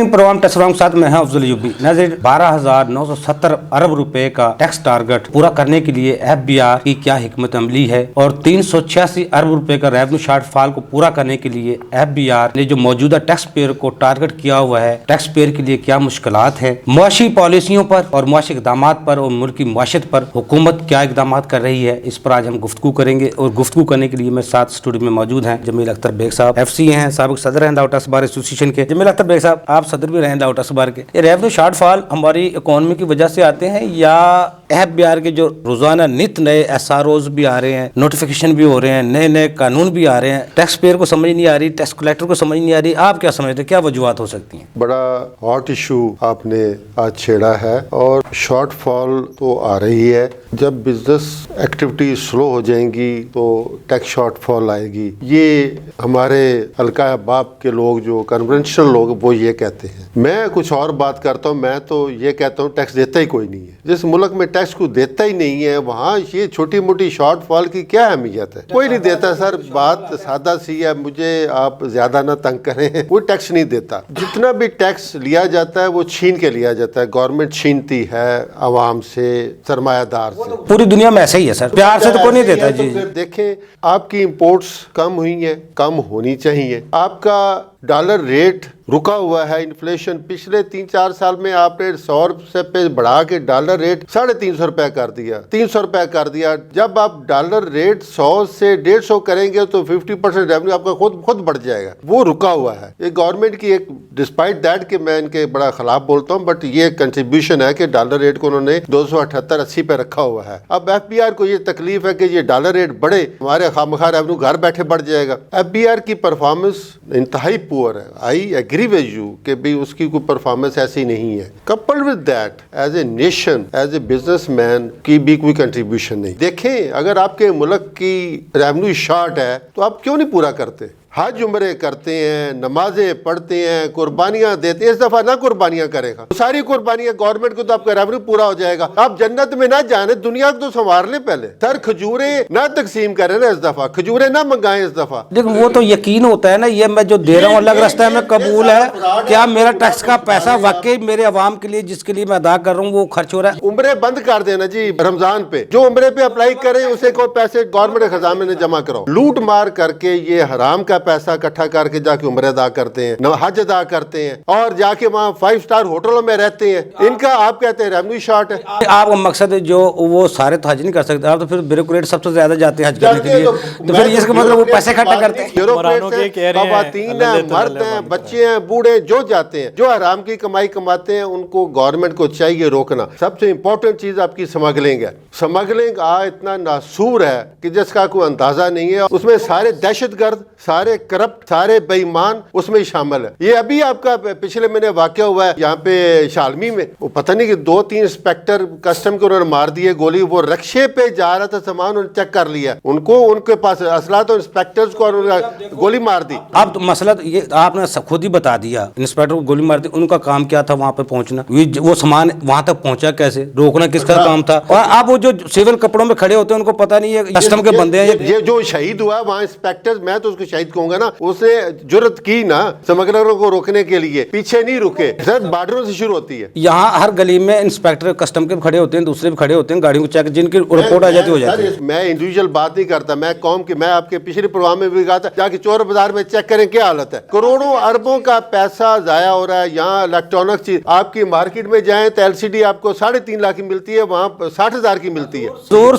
Morning program tax के साथ मैं हूं अफजल यूबी। नाज़रीन, 12,970 अरब रुपए का टैक्स टारगेट पूरा करने के लिए एफबीआर की क्या हिकमत अमली है और 386 अरब रुपए का रेवेन्यू शॉर्टफॉल को पूरा करने के लिए एफबीआर ने जो मौजूदा टैक्स पेयर को टारगेट किया हुआ है, टैक्स पेयर के लिए क्या मुश्किलात हैं, मुआशी पॉलिसियों पर और मुआशी इक़दाम पर और मुल्क की मुआशत पर हुकूमत क्या इक़दाम कर रही है, इस पर आज हम गुफ्तगू करेंगे। और गुफ्तगू करने के लिए मैं साथ स्टूडियो में मौजूद हैं जमील अख्तर बेग साहब, FC हैं, साबिक सदर हैं दाऊद बार एसोसिएशन के। जमील अख्तर बेग साहब, आप सदर भी रहे दाऊद बार के। ये रेवेन्यू शॉर्टफॉल हमारी इकोनॉमी की वजह से आते हैं या एफबीआर के जो रोजाना नित नए SROs भी आ रहे हैं, नोटिफिकेशन भी हो रहे हैं, नए नए कानून भी आ रहे हैं, टैक्स पेयर को समझ नहीं आ रही, टैक्स कलेक्टर को समझ नहीं आ रही, आप क्या समझते हैं, क्या वजूहत हो सकती हैं? बड़ा हॉट इशू आपने आज छेड़ा है और शॉर्टफॉल तो आ रही है। जब बिजनेस एक्टिविटी स्लो हो जाएंगी तो टैक्स शॉर्टफॉल आएगी। ये हमारे हल्का बाप के लोग जो कन्वेंशनल लोग वो ये कहते हैं। मैं कुछ और बात करता हूँ। मैं तो ये कहता हूँ टैक्स देता ही कोई नहीं है। जिस मुल्क में टैक्स को देता ही नहीं है वहाँ ये छोटी मोटी शॉर्टफॉल की क्या अहमियत है? कोई नहीं देता सर, बात सादा सी है, मुझे आप ज्यादा ना तंग करें। कोई टैक्स नहीं देता। जितना भी टैक्स लिया जाता है वो छीन के लिया जाता है। गवर्नमेंट छीनती है आवाम से, सरमायादार से। पूरी दुनिया में ऐसा ही है सर, प्यार से तो कोई नहीं देता जी। देखें, आपकी इंपोर्ट्स कम हुई हैं, कम होनी चाहिए। आपका डॉलर रेट रुका हुआ है। इन्फ्लेशन पिछले 3-4 साल में आपने 100 रुपए पे बढ़ा के डॉलर रेट 350 रुपए कर दिया, 300 रुपए कर दिया। जब आप डॉलर रेट 100 से 150 करेंगे तो 50% रेवेन्यू आपका खुद बढ़ जाएगा। वो रुका हुआ है। ये गवर्नमेंट की एक, डिस्पाइट दैट कि मैं इनके बड़ा खिलाफ बोलता हूँ, बट ये कंट्रीब्यूशन है कि डॉलर रेट को उन्होंने 278-80 पे रखा हुआ है। अब एफबीआर को ये तकलीफ है कि ये डॉलर रेट बढ़े, हमारे खामखा रेवेन्यू घर बैठे बढ़ जाएगा। एफबीआर की परफॉर्मेंस इंतहाई पुअर है। आई एग्री विद यू कि भी उसकी कोई परफॉर्मेंस ऐसी नहीं है। Coupled with that, as a nation, as a businessman की भी कोई कंट्रीब्यूशन नहीं। देखें, अगर आपके मुल्क की रेवेन्यू शॉर्ट है तो आप क्यों नहीं पूरा करते? हज उम्रे करते हैं, नमाजें पढ़ते हैं, कुर्बानियां देते हैं। इस दफा ना कुर्बानियां करेगा, सारी कुर्बानियां गवर्नमेंट को, तो आपका रेवेन्यू पूरा हो जाएगा। आप जन्नत में ना जाने, दुनिया को तो संवार ले पहले। सर, खजूरें ना तकसीम करें ना इस दफा, खजूरें ना मंगाएं इस दफा। देखो, वो तो यकीन होता है ना, ये मैं जो दे रहा हूँ अलग रास्ता में कबूल है, क्या मेरा टैक्स का पैसा वाकई मेरे अवाम के लिए, जिसके लिए मैं अदा कर रहा हूँ, वो खर्च हो रहा है? उम्रे बंद कर देना जी रमजान पे। जो उम्रे पे अप्लाई करे उसे कोई पैसे गवर्नमेंट खजाने में जमा कराओ। लूट मार करके ये हराम का पैसा इकट्ठा करके जाके उम्र अदा करते हैं, हज अदा करते हैं और जाके वहाँ 5 स्टार होटलों में रहते हैं। इनका आप कहते हैं रेवेन्यू शॉर्ट है। आपका मकसद है जो वो सारे तो हज नहीं कर सकते, आप तो फिर ब्यूरोक्रेट सबसे ज्यादा जाते हैं हज करने के लिए, तो फिर इसका मतलब वो पैसे इकट्ठा करते हैं। खवातीन हैं, मर्द हैं, बच्चे हैं, बूढ़े जो जाते हैं, जो हराम की कमाई कमाते हैं, उनको गवर्नमेंट को चाहिए रोकना। सबसे इंपॉर्टेंट चीज आपकी स्मगलिंग है। स्मगलिंग इतना नासूर है कि जिसका कोई अंदाजा नहीं है। उसमें सारे दहशतगर्द, सारे करप्ट, सारे बेईमान उसमें शामिल है। ये अभी आपका पिछले महीने वाकया हुआ है यहाँ पे शालमी में। वो पता नहीं कि 2-3 इंस्पेक्टर कस्टम के उन्होंने मार दिए गोली। वो रक्शे पे जा रहा था सामान, उन्होंने चेक कर लिया, उनको उनके पास असला, तो इंस्पेक्टर्स को गोली मार दी। अब तो मसला तो ये आपने खुद ही बता दिया, इंस्पेक्टर को गोली मार दी। उनका काम क्या था वहाँ पे पहुँचना? वो सामान वहाँ तक पहुँचा कैसे? रोकना किसका काम था? और आप वो जो सिविल कपड़ों में खड़े होते हैं उनको पता नहीं है कस्टम के बंदे हैं। ये जो शहीद हुआ वहाँ इंस्पेक्टर, मैं तो उसको शहीद कहूंगा ना, उसने जुर्रत की ना स्मगलरों को रोकने के लिए, पीछे नहीं रुके। सर, बॉर्डरों से शुरू होती है। यहाँ हर गली में इंस्पेक्टर कस्टम के खड़े होते हैं, दूसरे भी खड़े होते हैं, गाड़ियों को चेक, जिनकी रिपोर्ट आ जाती हो जाती है। मैं इंडिविजुअल बात नहीं करता, मैं कौम की, मैं आपके पिछले प्रोग्राम में भी कहा था, जाके चोर बाजार में चेक करें क्या हालत है। करोड़ों अरबों का पैसा जाया हो रहा है। यहाँ इलेक्ट्रॉनिक चीज, आपकी मार्केट में जाए तो LCD आपको 3.5 लाख की मिलती है, वहाँ 60,000 की मिलती है।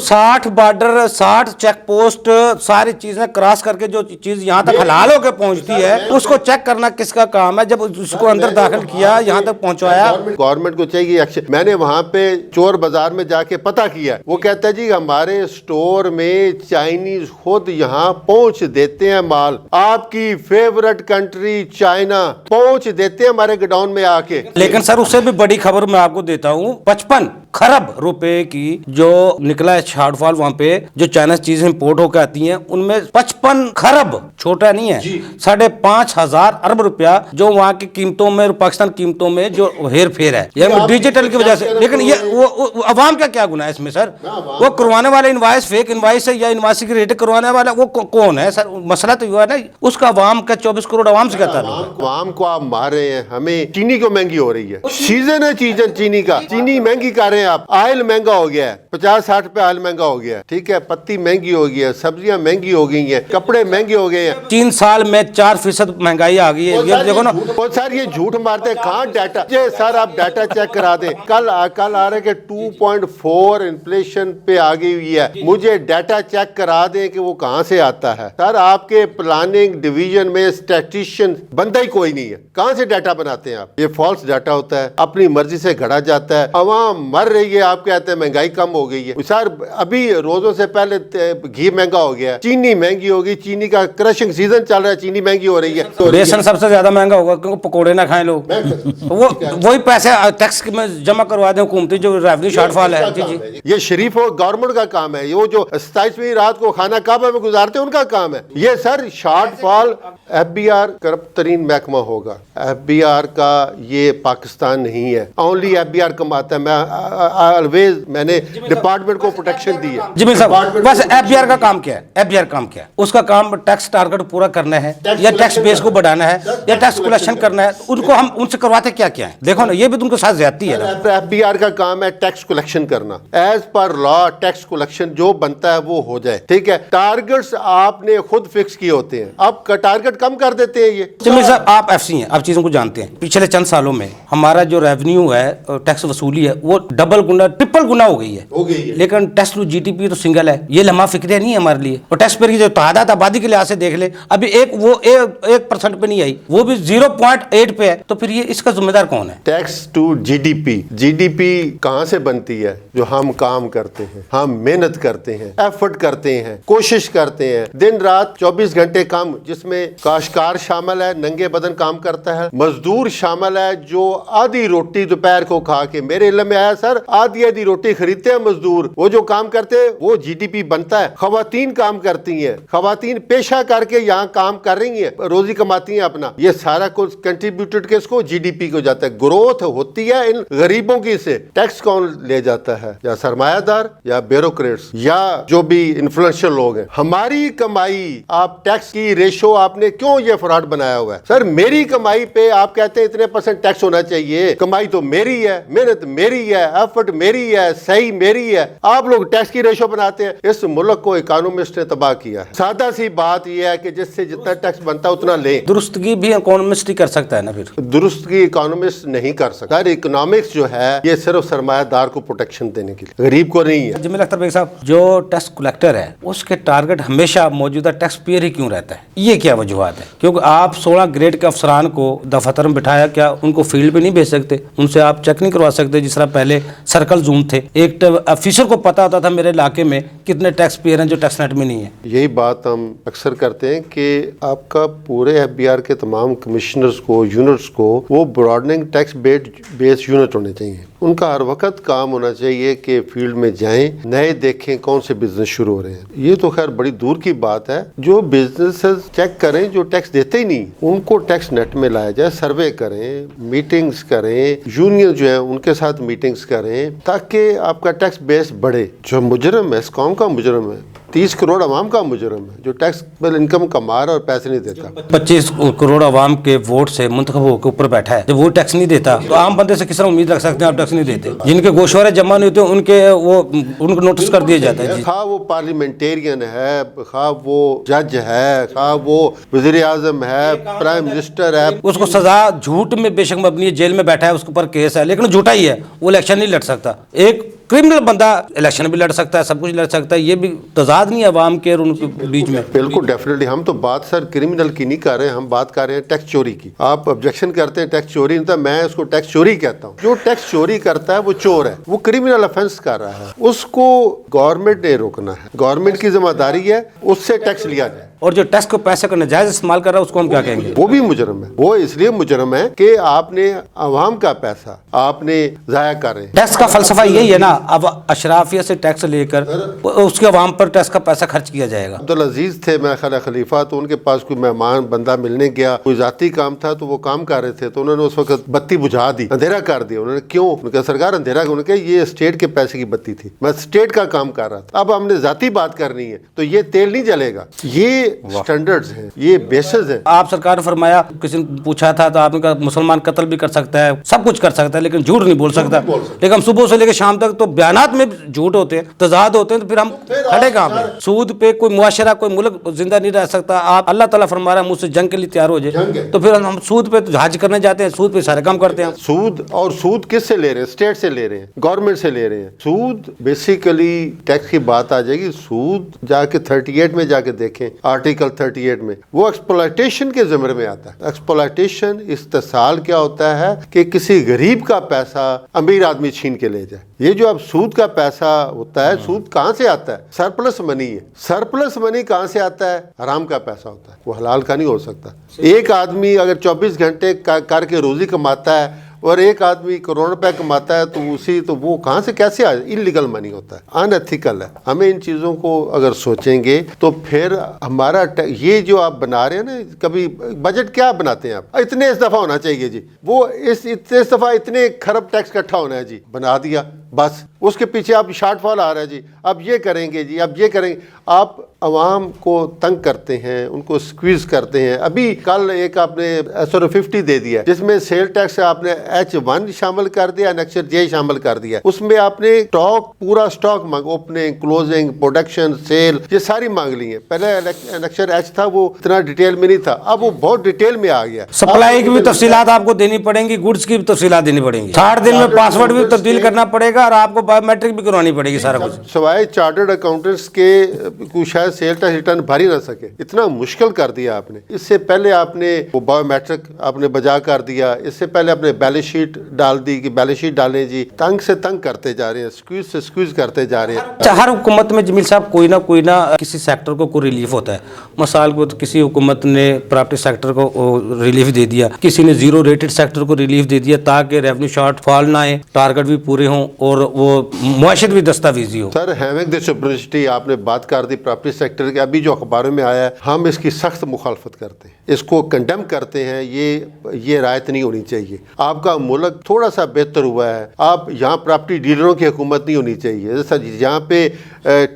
60 बॉर्डर, 60 चेक पोस्ट, सारी चीजें क्रॉस करके जो चीज यहाँ तक हलाल होकर पहुँचती है, उसको चेक करना किसका काम है? जब उसको अंदर दाखिल किया, यहाँ तक पहुँचाया, गवर्नमेंट को चाहिए एक्शन। मैंने वहाँ पे चोर बाजार में जाके पता किया, वो कहता है जी हमारे स्टोर में चाइनीज खुद यहाँ पहुँच देते हैं माल। आपकी फेवरेट कंट्री चाइना पहुँच देते हैं हमारे गोडाउन में आके। लेकिन सर, उससे भी बड़ी खबर मैं आपको देता हूँ, 55 खरब रुपए की जो निकला है शॉर्टफॉल वहां पे, जो चाइना से चीजें इंपोर्ट होकर आती हैं उनमें 55 खरब, छोटा नहीं है, 5,500 अरब रुपया जो वहां की कीमतों में और पाकिस्तान कीमतों में जो हेर फेर है ये डिजिटल की वजह से। लेकिन ये वो अवाम का क्या गुनाह है इसमें सर? वो करवाने वाले इनवाइस फेक इनवाइस है या इनवाइस की रेट करवाने वाला वो कौन है सर? मसला तो ये है ना, उसका अवाम का 24 करोड़ अवाम से क्या ताल्लुक है? अवाम को आप मार रहे हैं, हमें चीनी को महंगी हो रही है, सीजन है चीनी का, चीनी महंगी कर रहे हैं आप, ऑयल महंगा हो गया है, 50-60 रुपए ऑयल महंगा हो गया है, ठीक है, पत्ती महंगी हो गई है, सब्जियां महंगी हो गई हैं, कपड़े महंगे हो गए हैं। 3 साल में 4% महंगाई आ गई है। ये देखो ना, सर ये झूठ मारते हैं, कहाँ डाटा? ये सर आप डाटा चेक करा दें, कल आ रहे कि 2.4 इन्फ्लेशन पे आ गई हुई है, मुझे डाटा चेक करा दें कि वो कहाँ से आता है। सर आपके प्लानिंग डिवीजन में स्टैटिस्टिशियन बंदा ही कोई नहीं है, कहाँ से डाटा बनाते हैं आप? ये फॉल्स डाटा होता है, अपनी मर्जी से घड़ा जाता है, अवाम मर रही है, आप कहते हैं महंगाई कम हो गई है। सर अभी रोजों से पहले घी महंगा हो गया, चीनी महंगी हो गई, चीनी का क्रशिंग सीजन चल रहा है, चीनी महंगी हो रही है। बेसन सबसे ज्यादा महंगा होगा क्योंकि पकोड़े ना खाएं लोग, वो वही पैसे टैक्स में जमा करवा दें हुकूमती जो रेवेन्यू शॉर्टफॉल है। जी जी, ये शरीफ और गवर्नमेंट का काम है, वो जो 27वीं रात को खाना काबा में गुजारते हैं उनका काम है। ये सर शॉर्टफॉल FBI करप्ट तरीन महकमा होगा, FBI का ये पाकिस्तान नहीं है, ओनली FBI कमाता है। मैं ऑलवेज मैंने डिपार्टमेंट को प्रोटेक्शन दी है। जी साहब, बस FBI का काम क्या है? FBI काम क्या है? उसका काम टैक्स टारगेट पूरा करना है या टैक्स बेस को बढ़ाना है या टैक्स कलेक्शन करना है? उनको हम उनसे करवाते क्या क्या है? देखो ना, ये भी तुमको साथ ज्यादती है ना। FBI का काम है टैक्स कलेक्शन करना, as per law tax collection जो बनता है वो हो जाए, ठीक है। टारगेट्स आपने खुद फिक्स किए होते हैं, अब टारगेट कम कर देते हैं। ये जमीर साहब आप FC हैं, आप चीजों को जानते हैं। पिछले चंद सालों में हमारा जो रेवेन्यू है टैक्स वसूली है वो डबल गुना ट्रिपल गुना हो गई है, लेकिन टैक्स टू GDP तो सिंगल है। ये लम्हा फिक्र नहीं है हमारे लिए। और टैक्स पेयर की जो तादाद आबादी के लिहाज से देख ले, अभी 1% पे नहीं आई, वो भी 0.8 पे है। तो फिर ये इसका जिम्मेदार कौन है? टैक्स टू GDP कहाँ से बनती है? जो हम काम करते हैं, हम मेहनत करते हैं, एफर्ट करते हैं, कोशिश करते हैं, दिन रात 24 घंटे काम, जिसमें काश्तकार शामिल है, नंगे बदन काम करता है, मजदूर शामिल है जो आधी रोटी दोपहर को खा के, मेरे इल्म में आया सर, आधी रोटी खरीदते हैं मजदूर, वो जो काम करते हैं वो GDP बनता है। खवातीन काम करती हैं, खवातीन पेशा करके यहाँ काम कर रही हैं, रोजी कमाती हैं अपना, ये सारा कुछ कंट्रीब्यूटेड किसको? GDP को जाता है। ग्रोथ होती है इन गरीबों की से। टैक्स कौन ले जाता है? या सरमायादार या ब्यूरोक्रेट्स या जो भी इन्फ्लुएंशियल लोग हैं। हमारी कमाई, आप टैक्स की रेशो आपने क्यों ये फ्रॉड बनाया हुआ है? सर मेरी कमाई पे आप कहते हैं इतने % टैक्स होना चाहिए, कमाई तो मेरी है, मेहनत मेरी है, एफर्ट मेरी है, सही मेरी है, आप लोग टैक्स की रेशो बनाते हैं। इस मुल्क को इकोनॉमिस्ट ने तबाह किया है। सादा सी बात यह है कि जिससे जितना टैक्स बनता है उतना ले। दुरुस्तगी भी इकोनॉमिस्ट ही कर सकता है ना? फिर दुरुस्तगी इकोनॉमिस्ट नहीं कर सकता। इकोनॉमिक्स जो है ये सिर्फ सरमायादार को प्रोटेक्शन देने के लिए, गरीब को नहीं है। जमील अख्तर बेग साहब, जो टैक्स कलेक्टर है उसके टारगेट हमेशा मौजूदा टैक्स पेयर ही क्यों रहता है? ये क्या वजूहत है? क्योंकि आप 16 ग्रेड के अफसरान को दफ्तर में बिठाया, क्या उनको फील्ड पे नहीं भेज सकते? उनसे आप चेक नहीं करवा सकते? जिस तरह पहले सर्कल जूम थे, एक ऑफिसर को पता होता था मेरे इलाके में कितने टैक्स पेयर हैं जो टैक्स नेट में नहीं है। यही बात हम अक्सर करते हैं कि आपका पूरे FBI के तमाम कमिश्नर्स को, यूनिट्स को, वो ब्रॉडनिंग टैक्स बेस यूनिट होने चाहिए। उनका हर वक्त काम होना चाहिए कि फील्ड में जाएं, नए देखें कौन से बिजनेस शुरू हो रहे हैं। ये तो खैर बड़ी दूर की बात है। जो बिजनेसेस चेक करें, जो टैक्स देते ही नहीं, उनको टैक्स नेट में लाया जाए, सर्वे करें, मीटिंग्स करें, यूनियन जो है उनके साथ मीटिंग्स करें, ताकि आपका टैक्स बेस बढ़े। जो मुजरम है, इस कौम का मुजरम है, 30 करोड़ अवाम का मुजरम है जो टैक्सेबल इनकम कमा रहा और पैसे नहीं देता। 25 करोड़ अवाम के वोट से मुंतखब होकर ऊपर बैठा है, जब वो टैक्स नहीं देता तो आम बंदे से किस तरह उम्मीद रख सकते हैं आप टैक्स नहीं देते? जिनके गोशवारे जमा नहीं होते उनको नोटिस कर दिया जाता है। खा वो पार्लियामेंटेरियन है, खा वो जज है, खा वो वजीर आजम है, प्राइम मिनिस्टर है, उसको सजा झूठ में बेशक मबनी है, जेल में बैठा है, उसके ऊपर केस है, लेकिन झूठा ही है, वो इलेक्शन नहीं लड़ सकता। एक क्रिमिनल बंदा इलेक्शन भी लड़ सकता है, सब कुछ लड़ सकता है, ये भी तजाद नहीं है अवाम के और उनके बीच में? बिल्कुल डेफिनेटली। हम तो बात सर क्रिमिनल की नहीं कर रहे हैं, हम बात कर रहे हैं टैक्स चोरी की। आप ऑब्जेक्शन करते हैं टैक्स चोरी, नहीं तो मैं उसको टैक्स चोरी कहता हूँ। जो टैक्स चोरी करता है वो चोर है, वो क्रिमिनल ऑफेंस कर रहा है, उसको गवर्नमेंट ने रोकना है, गवर्नमेंट की जिम्मेदारी है उससे टैक्स लिया जाए। और जो टैक्स को पैसे का नाजायज इस्तेमाल कर रहा है उसको हम क्या कहेंगे? वो भी मुजरम है। वो इसलिए मुजरम है कि आपने अवाम का पैसा आपने जाया कर रहे हैं। टैक्स का फलसफा यही है ना, अब अशराफिया से टैक्स लेकर उसके अवाम पर टैक्स का पैसा खर्च किया जाएगा। अब्दुल अजीज थे मेरा ख्याल है खलीफा, तो उनके पास कोई मेहमान बंदा मिलने गया, कोई जाती काम था तो वो काम कर रहे थे, तो उन्होंने उस वक्त बत्ती बुझा दी, अंधेरा कर दिया। उन्होंने क्यों? उनका सरकार अंधेरा, उन्होंने कहा ये स्टेट के पैसे की बत्ती थी, मैं स्टेट का काम कर रहा था। अब हमने जाती बात करनी है तो ये तेल नहीं जलेगा। ये स्टैंडर्ड्स हैं, ये बेसिस है। आप सरकार ने फरमाया, किसी ने पूछा था तो आपने कहा मुसलमान कत्ल भी कर सकता है, सब कुछ कर सकता है, लेकिन झूठ नहीं बोल सकता। लेकिन हम सुबह से लेकर शाम तक तो बयानात में झूठ होते हैं, तजाद होते हैं, तो फिर हम खड़े कहाँ पे? सूद पे कोई मुआशरा, कोई मुल्क जिंदा नहीं रह सकता। आप अल्लाह ताला फरमा रहा है मुझसे जंग के लिए तैयार हो जाए, तो फिर हम सूद पे हज करने जाते हैं, सूद पे सारे काम करते हैं। सूद, और सूद किससे ले रहे हैं? स्टेट से ले रहे हैं, गवर्नमेंट से ले रहे हैं। सूद बेसिकली टैक्स की बात आ जाएगी। सूद जाके 38 में जाके देखें, आर्टिकल 38 में, वो एक्सप्लॉयटेशन के ज़िम्मे में आता है। एक्सप्लॉयटेशन, इस्तेसाल क्या होता है कि किसी गरीब का पैसा अमीर आदमी छीन के ले जाए। ये जो अब सूद का पैसा होता है, सूद कहाँ से आता है? सरप्लस मनी है। सरप्लस मनी कहाँ से आता है? हराम का पैसा होता है, वो हलाल का नहीं हो सकता। एक आदमी अगर 24 घंटे करके रोजी कमाता है और एक आदमी करोड़ रुपए कमाता है, तो वो कहाँ से कैसे आए? इलीगल मनी होता है, अनएथिकल है। हमें इन चीज़ों को अगर सोचेंगे तो फिर हमारा ये जो आप बना रहे हैं ना, कभी बजट क्या बनाते हैं आप? इतने इस दफ़ा होना चाहिए जी, वो इस दफ़ा इतने खरब टैक्स इकट्ठा होना है जी, बना दिया बस। उसके पीछे आप शॉर्टफॉल आ रहा है जी, अब ये करेंगे जी, अब ये करेंगे। आप अवाम को तंग करते हैं, उनको स्क्वीज करते हैं। अभी कल एक आपने SR50 दे दिया, जिसमें सेल टैक्स आपने H1 शामिल कर दिया, एनेक्सर J शामिल कर दिया। उसमें आपने स्टॉक, पूरा स्टॉक मांग, ओपनिंग, क्लोजिंग, प्रोडक्शन, सेल, ये सारी मांग ली है। पहले एनेक्सर H था, वो इतना डिटेल में नहीं था, अब वो बहुत डिटेल में आ गया। सप्लाई की भी तफसीलात आपको देनी पड़ेंगी, गुड्स की भी तफसीलात देनी पड़ेगी, 60 दिन में पासवर्ड भी तब्दील करना पड़ेगा और आपको बायोमेट्रिक भी करवानी पड़ेगी, सारा कुछ। सवाए चार्टर्ड अकाउंटेंट्स के कुछ शायद सेल टैक्स रिटर्न भर ही ना सके, इतना मुश्किल कर दिया आपने। इससे पहले आपने वो बायोमेट्रिक आपने बजा कर दिया, इससे पहले आपने बैलेंस शीट डाल दी कि बैलेंस शीट डालें जी। तंग से तंग करते जा रहे हैं, स्क्वीज से स्क्वीज करते जा रहे हैं। अच्छा, हर हुकूमत में जमील साहब कोई ना किसी सेक्टर को कोई रिलीफ होता है। मिसाल को तो किसी हुकूमत ने प्रॉपर्टी सेक्टर को रिलीफ दे दिया, किसी ने जीरो रेटेड सेक्टर को रिलीफ दे दिया ताकि रेवेन्यू शॉर्टफॉल ना आए, टारगेट भी पूरे हों और वो मुआशरत भी दस्तावेजी हो। सर, हैविंग दिस अपॉर्चुनिटी, आपने बात कर दी प्रॉपर्टी सेक्टर के, अभी जो अखबारों में आया है, हम इसकी सख्त मुखालफत करते हैं, इसको कंडेम करते हैं। ये रायत नहीं होनी चाहिए। आपका मुल्क थोड़ा सा बेहतर हुआ है, आप यहाँ प्रॉपर्टी डीलरों की हुकूमत नहीं होनी चाहिए, जैसा यहाँ पे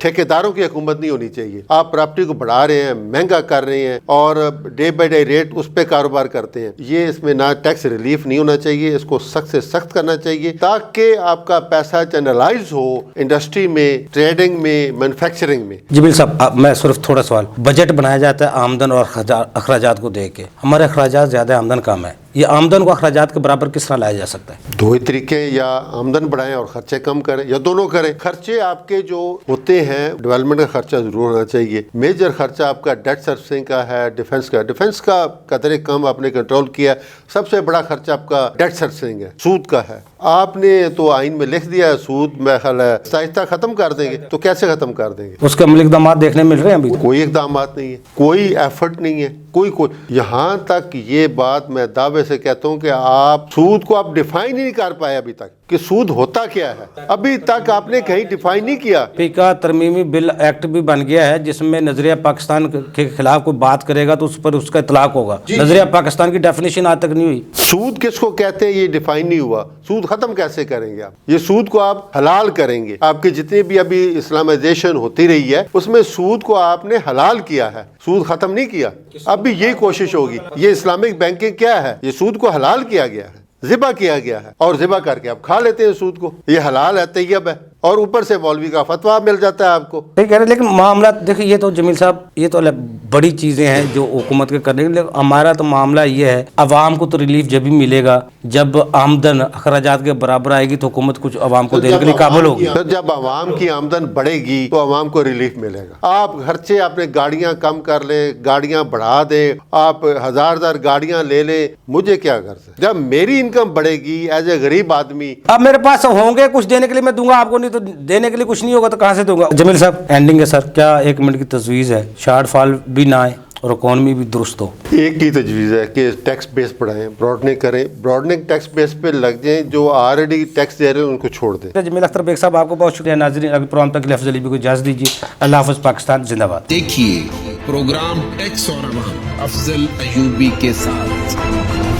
ठेकेदारों की हुकूमत नहीं होनी चाहिए। आप प्रॉपर्टी को बढ़ा रहे हैं, महंगा कर रहे हैं और डे बाई डे रेट उस पर कारोबार करते हैं। ये इसमें ना टैक्स रिलीफ नहीं होना चाहिए, इसको सख्त से सख्त करना चाहिए ताकि आपका पैसा चैनलाइज हो इंडस्ट्री में, ट्रेडिंग में, मैन्युफैक्चरिंग में। जमील साहब, मैं सिर्फ थोड़ा सवाल, बजट बनाया जाता है आमदन और अखराजात को देख के, हमारे अखराजात ज्यादा आमदन कम है, ये आमदन को अखराजात के बराबर किस तरह लाया जा सकता है? दो ही तरीके, या आमदन बढ़ाएं और खर्चे कम करें, या दोनों करें। खर्चे आपके जो होते हैं, डेवलपमेंट का खर्चा जरूर होना चाहिए। मेजर खर्चा आपका डेट सर्विसिंग का है, डिफेंस का कदरे कम आपने कंट्रोल किया। सबसे बड़ा खर्चा आपका डेट सर्विसिंग है, सूद का है। आपने तो आइन में लिख दिया है सूद, मैं ख्याल है आहिस्ता खत्म कर देंगे, तो कैसे खत्म कर देंगे? उसके अमल इकदाम देखने मिल रहे हैं अभी? कोई इकदाम नहीं है, कोई एफर्ट नहीं है, कोई यहाँ तक ये बात मैं दावे से कहता हूँ कि आप सूद को आप डिफाइन ही नहीं कर पाए अभी तक कि सूद होता क्या है। अभी तक आपने कहीं डिफाइन नहीं किया। फीका तरमीमी बिल एक्ट भी बन गया है जिसमें नजरिया पाकिस्तान के खिलाफ कोई बात करेगा तो उस पर उसका इतलाक होगा। नजरिया पाकिस्तान की डेफिनेशन आज तक नहीं हुई। सूद किसको कहते हैं ये डिफाइन नहीं हुआ। सूद खत्म कैसे करेंगे आप? ये सूद को आप हलाल करेंगे। आपके जितने भी अभी इस्लामाइजेशन होती रही है उसमें सूद को आपने हलाल किया है, सूद खत्म नहीं किया। अब भी यही कोशिश होगी। ये इस्लामिक बैंकिंग क्या है? ये सूद को हलाल किया गया है, ज़िबा किया गया है और ज़िबा करके आप खा लेते हैं सूद को। ये हलाल है, तैयब है। और ऊपर से मौलवी का फतवा मिल जाता है आपको। सही कह रहे हैं, लेकिन मामला देखिए, ये तो जमील साहब ये तो बड़ी चीज़ें हैं जो हुकूमत के करने के लिए। हमारा तो मामला ये है, अवाम को तो रिलीफ जब भी मिलेगा जब आमदन अखराजात के बराबर आएगी, तो हुकूमत कुछ अवाम को देने के लिए काबिल होगी। तो जब अवाम की आमदन बढ़ेगी तो अवाम को रिलीफ मिलेगा। आप खर्चे अपने गाड़ियां कम कर ले, गाड़ियां बढ़ा दे, आप हजार गाड़ियां ले ले, मुझे क्या कर सकते। जब मेरी इनकम बढ़ेगी एज ए गरीब आदमी, अब मेरे पास होंगे कुछ देने के लिए मैं दूंगा आपको, नहीं तो देने के लिए कुछ नहीं होगा तो कहाँ से दूंगा। जमील साहब एंडिंग है सर, क्या 1 मिनट की तजवीज़ है, शार्ट फॉल भी ना आए और इकॉनमी भी दुरुस्त हो? एक ही तजवीज़ है कि टैक्स बेस बढ़ाएं, ब्रॉडनिंग करें, ब्रॉडनिंग टैक्स बेस पे लग जाएं, जो ऑलरेडी टैक्स दे रहे हैं उनको छोड़ दें। जमील अख्तर बेग साहब आपको बहुत शुक्रिया। नाज़रीन अभी प्रोग्राम तक अफजल अली को इजाज़त दीजिए। अल्लाह हाफ़िज़, पाकिस्तान जिंदाबाद। देखिए प्रोग्राम टैक्स और अवाम अफजल अयूबी के साथ।